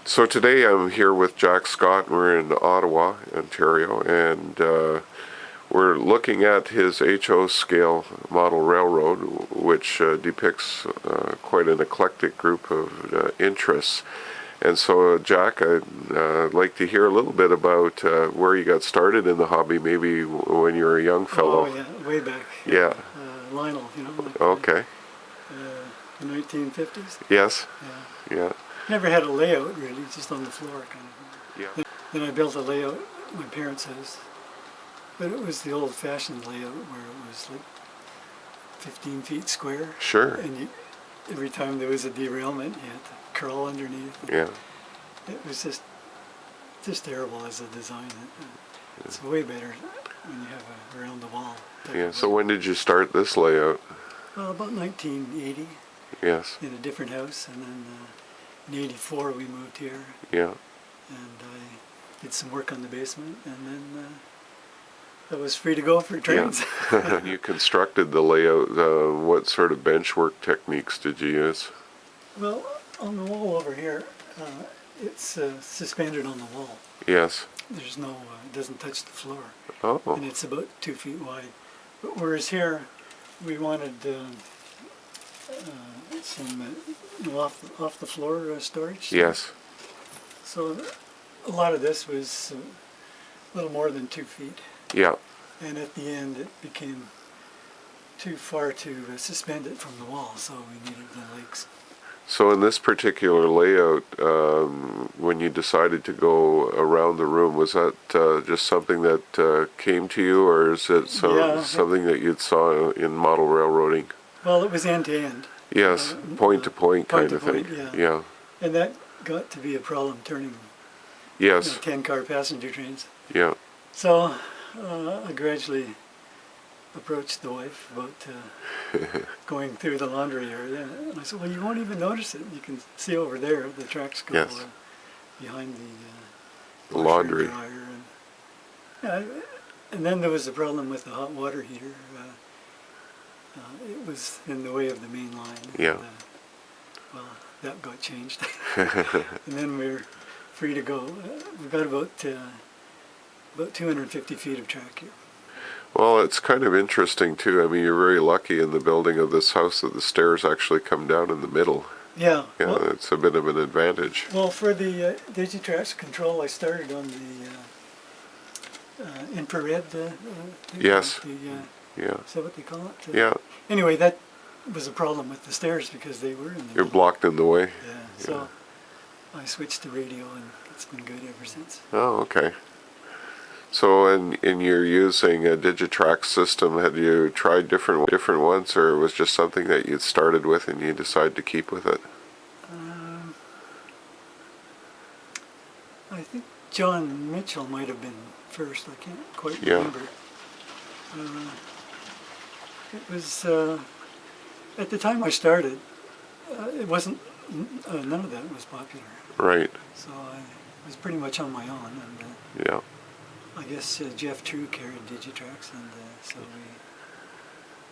So today I'm here with Jack Scott. We're in Ottawa, Ontario, and we're looking at his HO scale model railroad, which depicts quite an eclectic group of interests. And so, Jack, I'd like to hear a little bit about where you got started in the hobby, maybe when you were a young fellow. Oh, yeah, way back. Yeah. Lionel, you know. Like Okay. the 1950s. Yes. Yeah. Yeah. Never had a layout, really, just on the floor, kind of. Yeah. Then I built a layout at my parents' house. But it was the old-fashioned layout where it was like 15 feet square. Sure. And every time there was a derailment, you had to crawl underneath. Yeah. It was just terrible as a design. It's way better when you have a around the wall. Yeah. So when did you start this layout? Well, about 1980. Yes. In a different house, and then in '84 we moved here. Yeah. And I did some work on the basement, and then I was free to go for trains. Yeah. You constructed the layout. What sort of benchwork techniques did you use? Well, on the wall over here, it's suspended on the wall. Yes. There's no, it doesn't touch the floor. Oh. And it's about 2 feet wide. But whereas here, we wanted some off the floor storage. Yes. So a lot of this was a little more than 2 feet. Yeah. And at the end, it became too far to suspend it from the wall, so we needed the legs. So in this particular layout, when you decided to go around the room, was that just something that came to you, or is it something that you saw in model railroading? Well, it was end to end. Yes, point to point kind of thing. Yeah. And that got to be a problem turning. Yes. 10-car passenger trains. Yeah. So I gradually approached the wife about going through the laundry area, and I said, "Well, you won't even notice it. You can see over there the tracks go behind the laundry." And then there was a problem with the hot water heater. It was in the way of the main line. Yeah. And, well, that got changed, and then we were free to go. We've got about 250 feet of track here. Well, it's kind of interesting too. I mean, you're very lucky in the building of this house that the stairs actually come down in the middle. Yeah. Yeah, well, it's a bit of an advantage. Well, for the DIGITRAX control, I started on the infrared. Yes. Yeah. Is that what they call it? Yeah. Anyway, that was a problem with the stairs because they were in the You're blocked in the way. Yeah. So I switched to radio, and it's been good ever since. Oh, okay. So, in you're using a DIGITRAX system. Had you tried different ones, or it was just something that you started with and you decided to keep with it? I think John Mitchell might have been first. I can't quite remember. It was at the time I started. It wasn't. None of that was popular. Right. So I was pretty much on my own, and yeah. I guess Jeff TREW carried DIGITRAX, and so we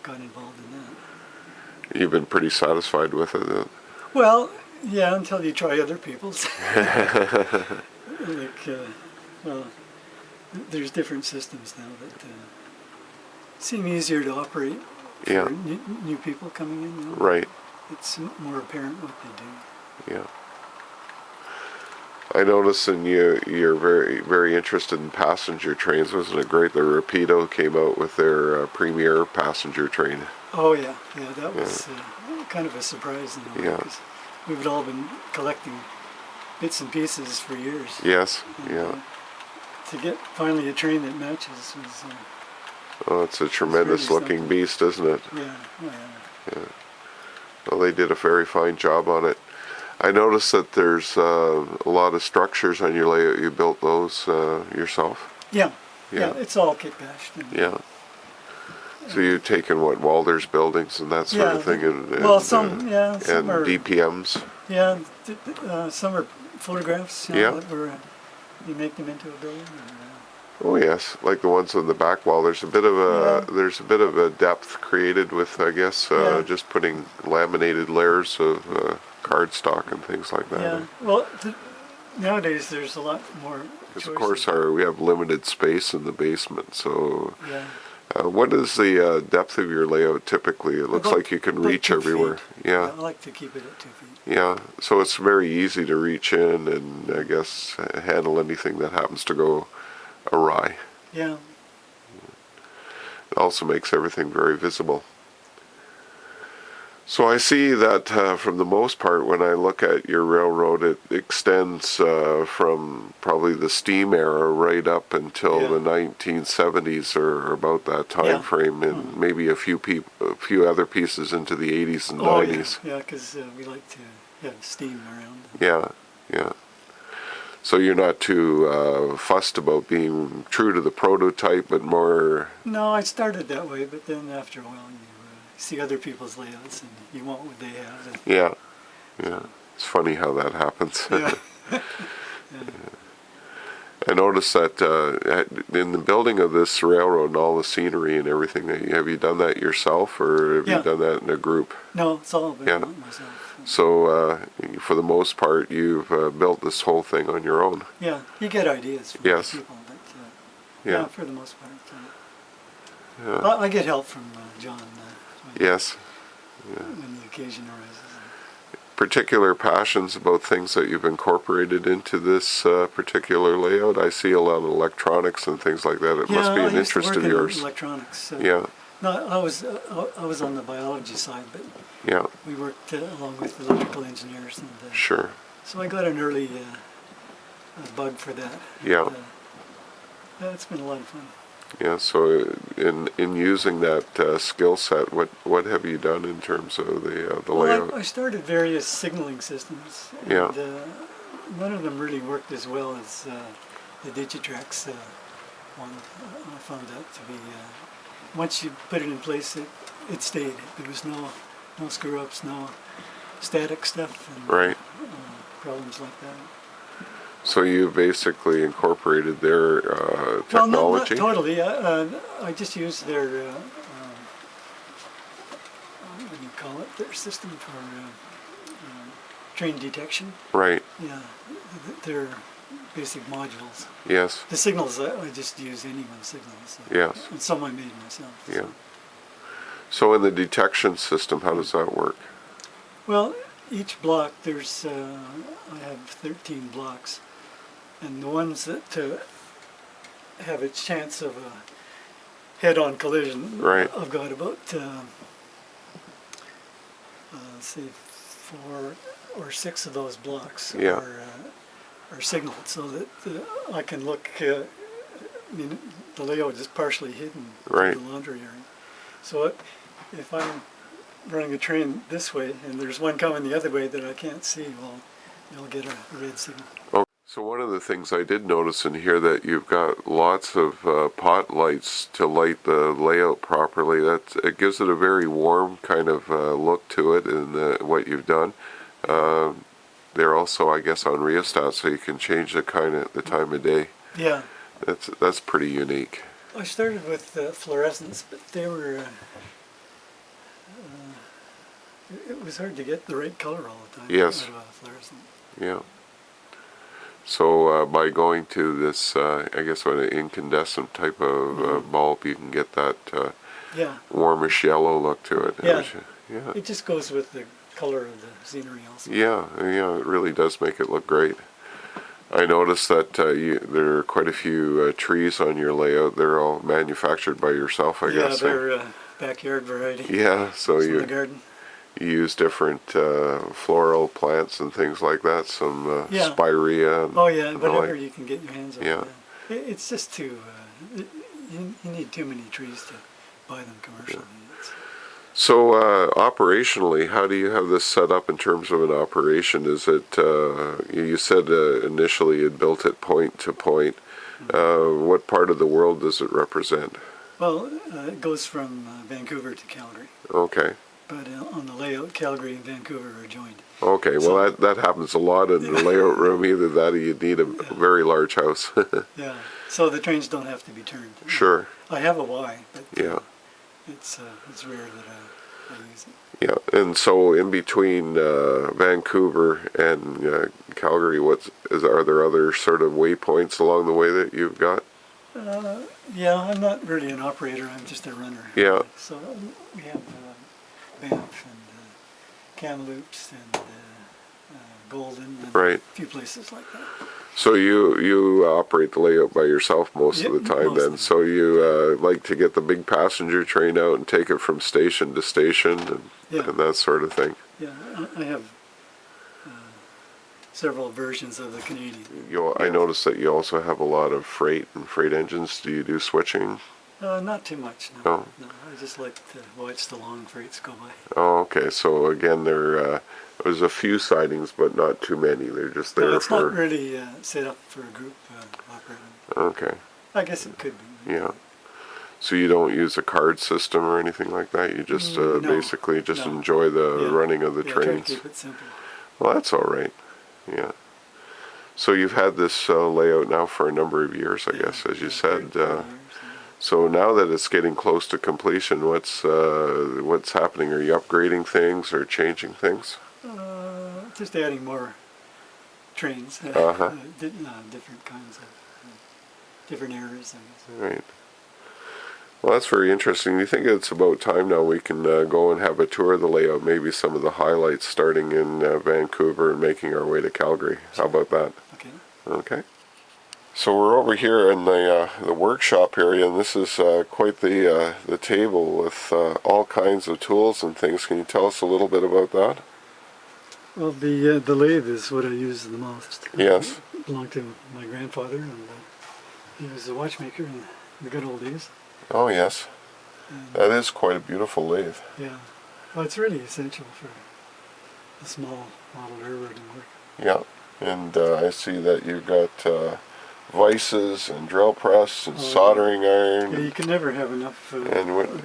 got involved in that. You've been pretty satisfied with it then? Well, yeah, until you try other people's. Well, there's different systems now that seem easier to operate for new people coming in. You know? Right. It's more apparent what they do. Yeah. I noticed in you're very, very interested in passenger trains. Wasn't it great? The Rapido came out with their premier passenger train. Oh yeah, that was kind of a surprise in a way, because we've all been collecting bits and pieces for years. Yes, and, to get finally a train that matches was. Oh, it's a tremendous looking beast, isn't it? Yeah. Well, they did a very fine job on it. I noticed that there's a lot of structures on your layout. You built those yourself? Yeah, it's all kitbashed. Yeah. So you've taken what, Walder's buildings and that sort of thing? And some are DPMs? Yeah, some are photographs. That were, you make them into a building. Oh yes, like the ones on the back wall. There's a bit of a depth created with, I guess, just putting laminated layers of cardstock and things like that. Yeah. Well, nowadays there's a lot more Because of choices. course we have limited space in the basement, so Yeah. what is the depth of your layout typically? It looks like you can about reach 2 everywhere. feet. Yeah. I like to keep it at 2 feet. Yeah, so it's very easy to reach in and I guess handle anything that happens to go awry. Yeah. It also makes everything very visible. So I see that from the most part, when I look at your railroad, it extends from probably the steam era right up until the 1970s or about that time frame, and maybe a few other pieces into the 80s and 90s. Yeah, because we like to have steam around. Yeah, yeah. So you're not too fussed about being true to the prototype, but more... No, I started that way, but then after a while you see other people's layouts and you want what they have. And yeah, yeah. It's funny how that happens. yeah. I noticed that in the building of this railroad and all the scenery and everything, have you done that yourself or have you done that in a group? No, it's all been myself. So for the most part, you've built this whole thing on your own? Yeah, you get ideas from people, but for the most part. I get help from John when the occasion arises. Particular passions about things that you've incorporated into this particular layout? I see a lot of electronics and things like that. It must be an interest of yours. Electronics. Yeah. No, I was on the biology side, but we worked along with electrical engineers, and sure. So I got an early bug for that. Yeah. It's been a lot of fun. Yeah, so in using that skill set, what have you done in terms of the layout? I started various signaling systems. And, none of them really worked as well as the DIGITRAX one. I found that to be, once you put it in place, it stayed. There was no screw-ups, no static stuff, and problems like that. So you basically incorporated their technology? Well, not totally. I just used their, what do you call it, their system for train detection. Right. Yeah, their basic modules. Yes. The signals, I just use anyone's signals. Yes. And some I made myself. Yeah. So in the detection system, how does that work? Well, each block, there's, I have 13 blocks. And the ones that have a chance of a head-on collision, I've got about, say, 4 or 6 of those blocks are signaled, so that I can look. I mean, the layout is partially hidden in the laundry area. So if I'm running a train this way and there's one coming the other way that I can't see, well, you'll get a red signal. Okay. So one of the things I did notice in here that you've got lots of pot lights to light the layout properly. It gives it a very warm kind of look to it in what you've done. They're also, I guess, on rheostat, so you can change the time of day. Yeah. That's pretty unique. I started with fluorescents, but they were. It was hard to get the right color all the time. Yes. Out of fluorescent. Yeah. So by going to this, I guess, an incandescent type of bulb, you can get that warmish yellow look to it. Yeah. It just goes with the color of the scenery also. Yeah, it really does make it look great. I noticed that there are quite a few trees on your layout. They're all manufactured by yourself, I guess. Yeah, they're backyard variety. Yeah, so the garden. You use different floral plants and things like that, some SPIREA. Oh yeah, whatever you can get your hands on. Yeah. It's just too, you need too many trees to buy them commercially. So operationally, how do you have this set up in terms of an operation? Is it, you said initially you built it point to point. What part of the world does it represent? Well, it goes from Vancouver to Calgary. Okay. But on the layout, Calgary and Vancouver are joined. Okay, well that happens a lot in the layout room. Either that or you need a very large house. Yeah, so the trains don't have to be turned. Sure. I have a Y, but yeah, it's rare that I use it. Yeah, and so in between Vancouver and Calgary, are there other sort of waypoints along the way that you've got? Yeah, I'm not really an operator, I'm just a runner. Yeah. So we have Banff and Kamloops and Golden and Right. a few places like that. So you operate the layout by yourself most of the time then? So you like to get the big passenger train out and take it from station to station and that sort of thing? Yeah, I have several versions of the Canadian. I noticed that you also have a lot of freight and freight engines. Do you do switching? Not too much, no. Oh. No, I just like to watch the long freights go by. Oh, okay. So again, there's a few sightings, but not too many. They're just there It's not really set up for a group operating. Okay. I guess it could be. Yeah. So you don't use a card system or anything like that? You just basically just enjoy the running of the trains? Try to keep it simple. Well, that's all right. Yeah. So you've had this layout now for a number of years, I guess, as you said. So now that it's getting close to completion, what's happening? Are you upgrading things or changing things? Just adding more trains. Different kinds of different eras, I guess. Right. Well, that's very interesting. Do you think it's about time now we can go and have a tour of the layout, maybe some of the highlights starting in Vancouver and making our way to Calgary? How about that? Okay. Okay. So we're over here in the workshop area, and this is quite the table with all kinds of tools and things. Can you tell us a little bit about that? Well, the lathe is what I use the most. Yes. It belonged to my grandfather, and he was a watchmaker in the good old days. Oh, yes. That is quite a beautiful lathe. Yeah. Well, it's really essential for the small model railroading work. Yeah. And I see that you've got vices and drill press and soldering iron. Yeah, you can never have enough. And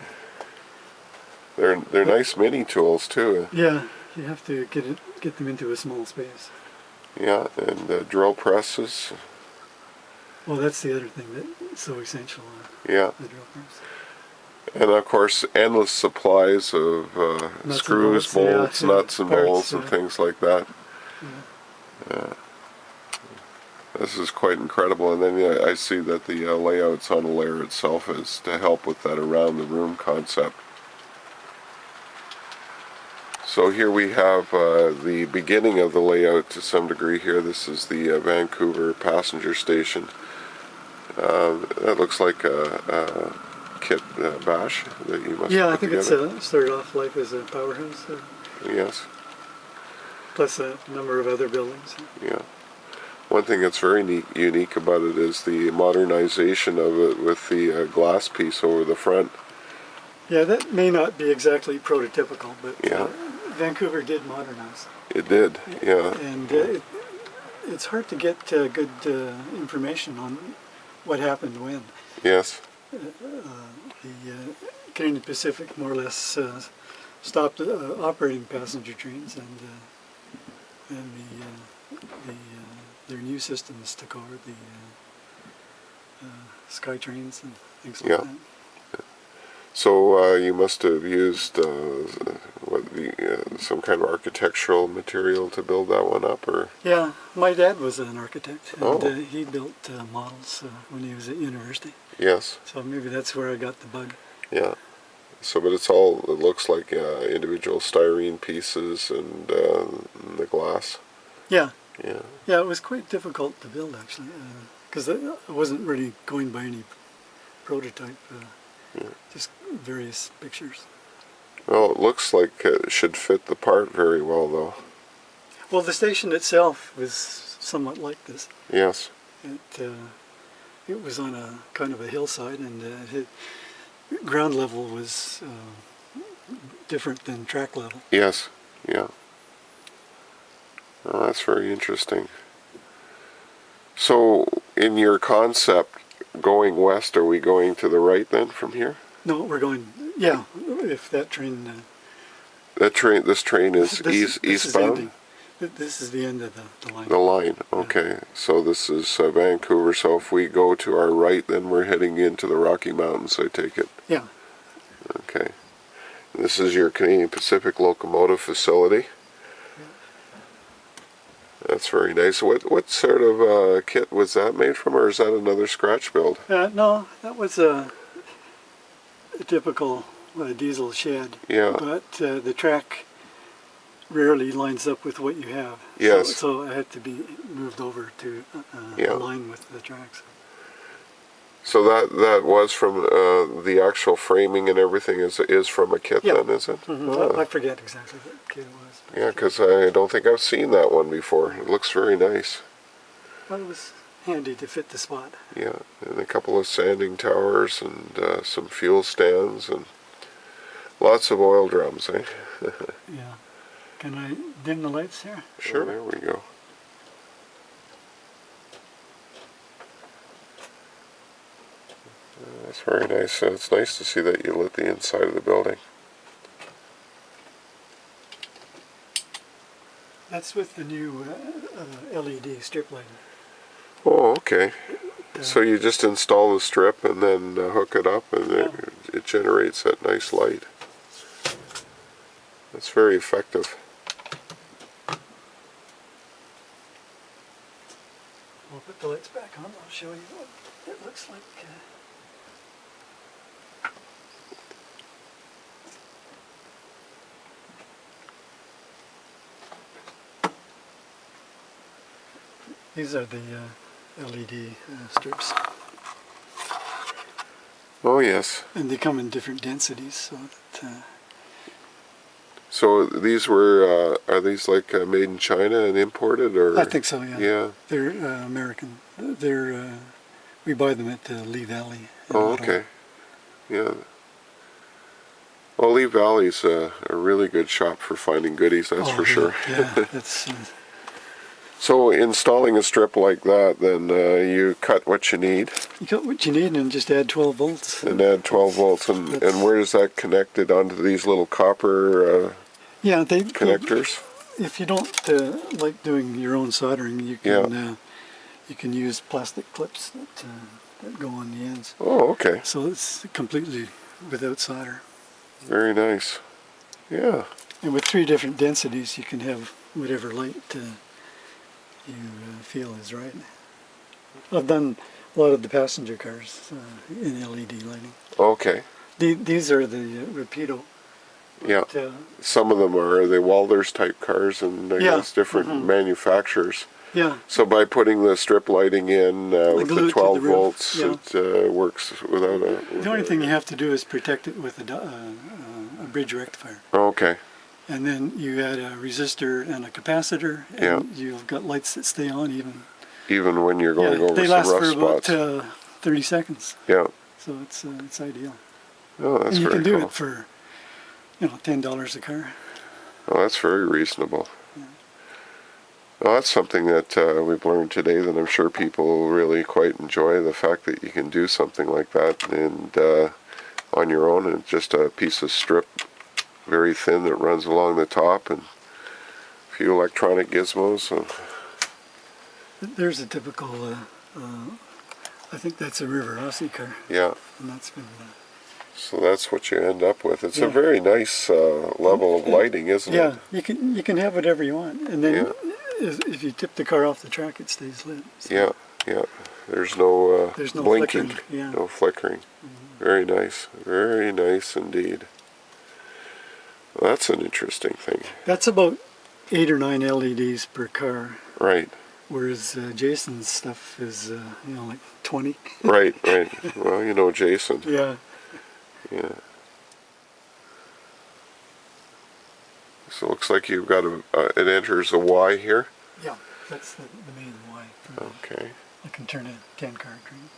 they're nice mini tools too. Yeah, you have to get them into a small space. Yeah, and drill presses. Well, that's the other thing that's so essential. Yeah. The drill press. And of course, endless supplies of screws, bolts, nuts and bolts, and things like that. Yeah. This is quite incredible. And then I see that the layouts on the layer itself is to help with that around the room concept. So here we have the beginning of the layout to some degree here. This is the Vancouver passenger station. That looks like a kit bash that you must Yeah, I put think together. it's started off life as a powerhouse. Yes. Plus a number of other buildings. Yeah. One thing that's very unique about it is the modernization of it with the glass piece over the front. Yeah, that may not be exactly prototypical, but Vancouver did modernize. It did, yeah. And it's hard to get good information on what happened when. Yes. The Canadian Pacific more or less stopped operating passenger trains, and their new systems took over, the sky trains and things like that. So you must have used some kind of architectural material to build that one up, or? Yeah, my dad was an architect, and he built models when he was at university. Yes. So maybe that's where I got the bug. Yeah. So, but it looks like individual styrene pieces and the glass. Yeah. Yeah. Yeah, it was quite difficult to build actually, because I wasn't really going by any prototype, just various pictures. Well, it looks like it should fit the part very well, though. Well, the station itself was somewhat like this. Yes. It was on a kind of a hillside, and ground level was different than track level. Yes. Yeah. Oh, that's very interesting. So, in your concept, going west, are we going to the right then from here? No, we're going. Yeah, if that train. This train is eastbound. This is the end of the line. The line. Okay. Yeah. So this is Vancouver. So if we go to our right, then we're heading into the Rocky Mountains, I take it. Yeah. Okay. This is your Canadian Pacific locomotive facility. That's very nice. What sort of kit was that made from, or is that another scratch build? No, that was a typical diesel shed. Yeah. But the track rarely lines up with what you have. Yes. So it had to be moved over to align with the tracks. So that was from the actual framing and everything is from a kit then, is it? I forget exactly what kit it was. Yeah, because I don't think I've seen that one before. It looks very nice. Well, it was handy to fit the spot. Yeah, and a couple of sanding towers and some fuel stands and lots of oil drums, eh? Yeah. Can I dim the lights here? Sure, there we go. That's very nice. It's nice to see that you lit the inside of the building. That's with the new LED strip lighting. Oh, okay. So you just install the strip and then hook it up and it generates that nice light. That's very effective. We'll put the lights back on. I'll show you what it looks like. These are the LED strips. Oh yes. And they come in different densities, so that... So these were, are these like made in China and imported, or? I think so, yeah. Yeah. They're American. They're, we buy them at Lee Valley. Oh, okay. Yeah. Well, Lee Valley's a really good shop for finding goodies, that's for sure. Yeah, that's... So installing a strip like that, then you cut what you need. You cut what you need and just add 12 volts. And add 12 volts. And where is that connected onto these little copper connectors? If you don't like doing your own soldering, you can you can use plastic clips that go on the ends. Oh, okay. So it's completely without solder. Very nice. Yeah. And with 3 different densities, you can have whatever light you feel is right. I've done a lot of the passenger cars in LED lighting. Okay. These are the Rapido. Yeah. Some of them are the Walders type cars, and I guess different manufacturers. Yeah. So by putting the strip lighting in with the 12 volts, it works without a... The only thing you have to do is protect it with a bridge rectifier. Okay. And then you add a resistor and a capacitor, and you've got lights that stay on even when you're going over they some last rough for spots. about 30 seconds. Yeah. So it's ideal. Oh, that's and you very can do cool. it for $10 a car. Oh, that's very reasonable. Yeah. Well, that's something that we've learned today that I'm sure people really quite enjoy, the fact that you can do something like that and on your own, and just a piece of strip, very thin, that runs along the top, and a few electronic gizmos. So. There's a typical, I think that's a River Aussie car. Yeah. And that's been... So that's what you end up with. It's a very nice level of lighting, isn't it? Yeah, you can have whatever you want, and then if you tip the car off the track, it stays lit. So. Yeah. There's no blinking, flickering. no flickering. Very nice indeed. Well, that's an interesting thing. That's about 8 or 9 LEDs per car. Right. Whereas Jason's stuff is, like 20. Right. Well, you know Jason. Yeah. Yeah. So it looks like you've got it enters a Y here. Yeah, that's the main Y. Okay. I can turn a 10-car train.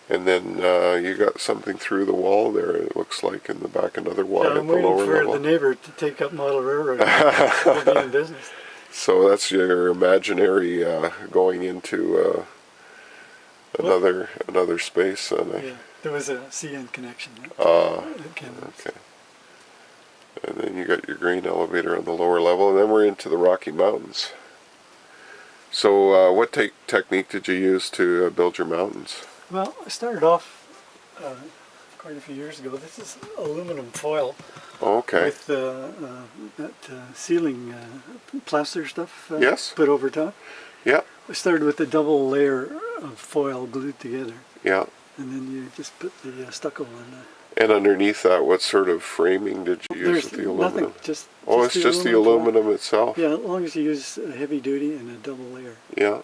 And then you got something through the wall there, it looks like, in the back, another Y at the lower level. I'm waiting for the neighbor to take up model railroad. We'll be in business. So that's your imaginary going into another space. Yeah, there was a CN connection. Okay. And then you got your grain elevator on the lower level, and then we're into the Rocky Mountains. So what technique did you use to build your mountains? Well, I started off, of quite a few years ago. This is aluminum foil Okay. with that ceiling plaster stuff Yes. put over top. Yeah. I started with a double layer of foil glued together, Yeah. and then you just put the stucco on. And underneath that, what sort of framing did you use There's with the aluminum? nothing, just Oh, it's just the aluminum itself? Yeah, as long as you use a heavy duty and a double layer. Yeah.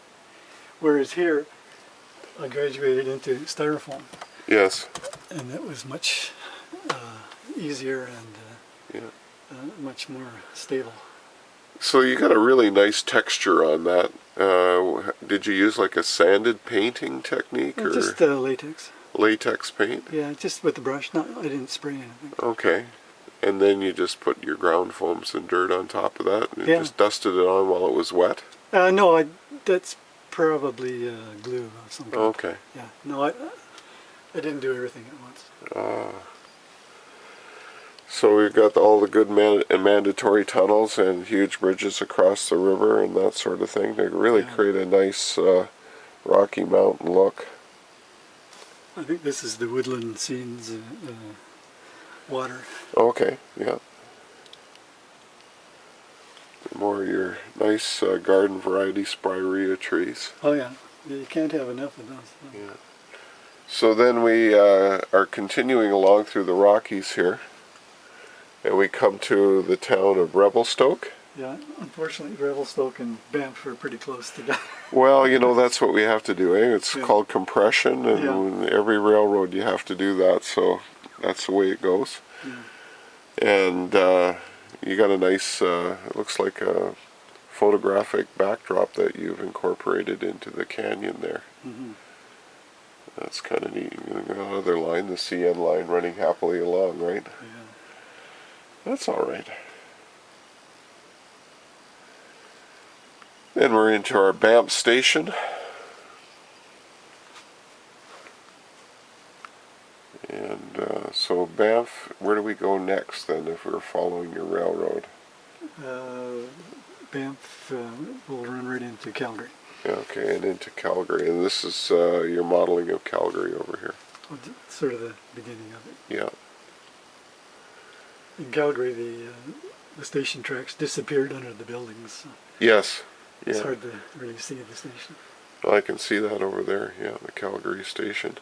Whereas here, I graduated into styrofoam, Yes. and it was much easier and much more stable. So you got a really nice texture on that. Did you use like a sanded painting technique or Just latex. latex paint? Yeah, just with the brush. I didn't spray anything. Okay. And then you just put your ground foams and dirt on top of that and Yeah. just dusted it on while it was wet? No, that's probably glue of some kind. Okay. Yeah, no, I didn't do everything at once. So we've got all the good mandatory tunnels and huge bridges across the river and that sort of thing to really create a nice Rocky Mountain look. I think this is the woodland scenes, water. Okay, yeah. More of your nice garden variety SPIREA trees. Oh yeah, you can't have enough of those. No. Yeah. So then we are continuing along through the Rockies here, and we come to the town of Revelstoke. Yeah, unfortunately Revelstoke and Banff are pretty close together. Well, you know, that's what we have to do, eh? It's Yeah. called compression, and every railroad you have to do that, so that's the way it goes. Yeah. And you got a nice, it looks like a photographic backdrop that you've incorporated into the canyon there. Mm-hmm. That's kind of neat. You got another line, the CN line, running happily along, right? Yeah. That's all right. Then we're into our Banff station. And so Banff, where do we go next then if we're following your railroad? Banff will run right into Calgary. Okay, and into Calgary. And this is your modeling of Calgary over here. Well, sort of the beginning of it. Yeah. In Calgary, the station tracks disappeared under the buildings. So Yes. it's Yeah. hard to really see the station. I can see that over there, yeah, the Calgary station.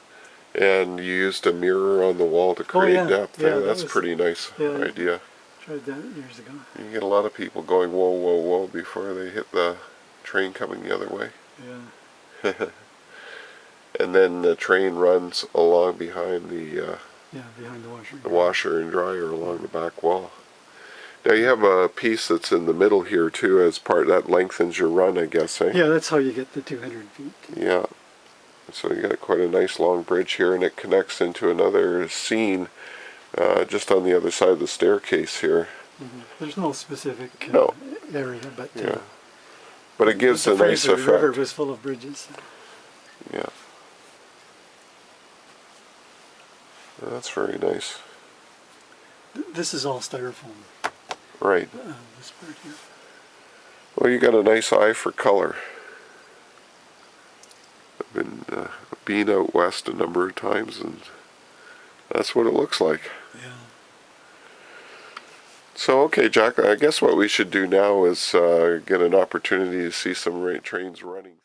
And you used a mirror on the wall to create depth there. Yeah, That's a pretty nice idea. Tried that years ago. You get a lot of people going whoa, whoa, whoa before they hit the train coming the other way. Yeah. And then the train runs along behind the Behind the washer. washer and dryer along the back wall. Now you have a piece that's in the middle here too as part that lengthens your run, I guess, eh? Yeah, that's how you get the 200 feet. Yeah. So you got quite a nice long bridge here, and it connects into another scene just on the other side of the staircase here. Mm-hmm. There's no specific area, but but it gives a nice effect. The river effect. was full of bridges. Yeah. That's very nice. This is all styrofoam. Right. This part here. Well, you got a nice eye for color. I've been out west a number of times, and that's what it looks like. Yeah. So, okay, Jack, I guess what we should do now is get an opportunity to see some trains running.